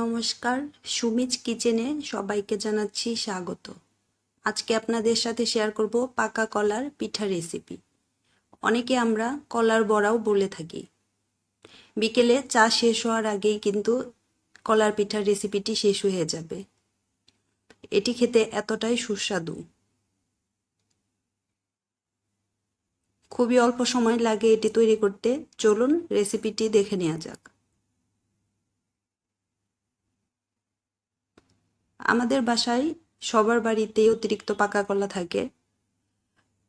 নমস্কার, সুমিজ কিচেনে সবাইকে জানাচ্ছি স্বাগত। আজকে আপনাদের সাথে শেয়ার করব পাকা কলার পিঠা রেসিপি। অনেকে আমরা কলার বড়াও বলে থাকি। বিকেলে চা শেষ হওয়ার আগেই কিন্তু কলার পিঠার রেসিপিটি শেষ হয়ে যাবে। এটি খেতে এতটাই সুস্বাদু। খুবই অল্প সময় লাগে এটি তৈরি করতে। চলুন রেসিপিটি দেখে নেওয়া যাক। আমাদের বাসায় সবার বাড়িতেই অতিরিক্ত পাকা কলা থাকে।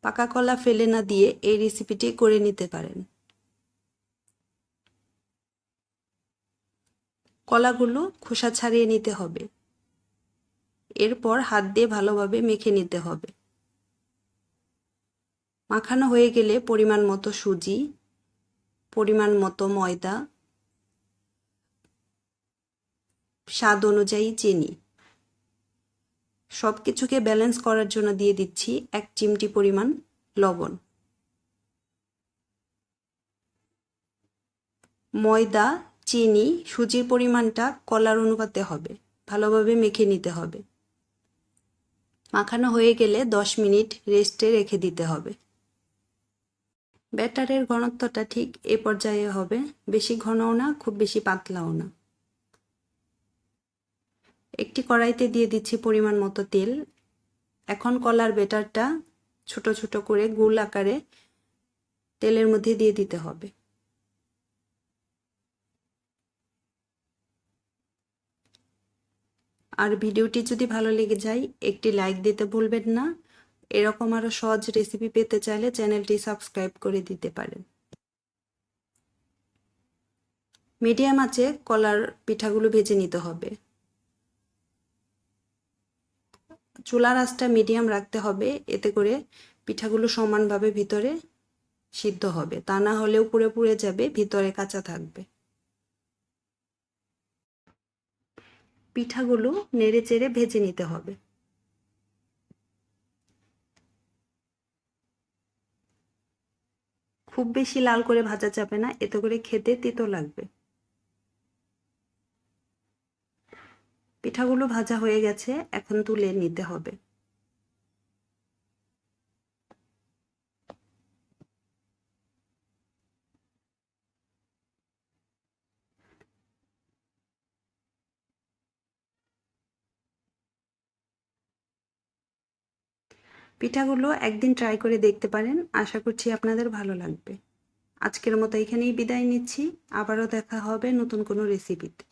পাকা কলা ফেলে না দিয়ে এই রেসিপিটি করে নিতে পারেন। কলাগুলো খোসা ছাড়িয়ে নিতে হবে। এরপর হাত দিয়ে ভালোভাবে মেখে নিতে হবে। মাখানো হয়ে গেলে পরিমাণ মতো সুজি, পরিমাণ মতো ময়দা, স্বাদ অনুযায়ী চিনি, সব কিছুকে ব্যালেন্স করার জন্য দিয়ে দিচ্ছি 1 চিমটি পরিমাণ লবণ। ময়দা, চিনি, সুজির পরিমাণটা কলার অনুপাতে হবে। ভালোভাবে মেখে নিতে হবে। মাখানো হয়ে গেলে 10 মিনিট রেস্টে রেখে দিতে হবে। ব্যাটারের ঘনত্বটা ঠিক এ পর্যায়ে হবে, বেশি ঘনও না, খুব বেশি পাতলাও না। একটি কড়াইতে দিয়ে দিচ্ছি পরিমাণ মতো তেল। এখন কলার ব্যাটারটা ছোট ছোট করে গোল আকারে তেলের মধ্যে দিয়ে দিতে হবে। আর ভিডিওটি যদি ভালো লেগে যায় একটি লাইক দিতে ভুলবেন না। এরকম আরও সহজ রেসিপি পেতে চাইলে চ্যানেলটি সাবস্ক্রাইব করে দিতে পারেন। মিডিয়াম আঁচে কলার পিঠাগুলো ভেজে নিতে হবে। চুলার আঁচটা মিডিয়াম রাখতে হবে, এতে করে পিঠাগুলো সমানভাবে ভিতরে সিদ্ধ হবে। তা না হলে উপরে পুড়ে যাবে, ভিতরে কাঁচা থাকবে। পিঠাগুলো নেড়ে চেড়ে ভেজে নিতে হবে। খুব বেশি লাল করে ভাজা যাবে না, এতে করে খেতে তিতো লাগবে। পিঠাগুলো ভাজা হয়ে গেছে, এখন তুলে নিতে হবে। পিঠাগুলো একদিন ট্রাই করে দেখতে পারেন, আশা করছি আপনাদের ভালো লাগবে। আজকের মতো এখানেই বিদায় নিচ্ছি। আবারও দেখা হবে নতুন কোনো রেসিপিতে।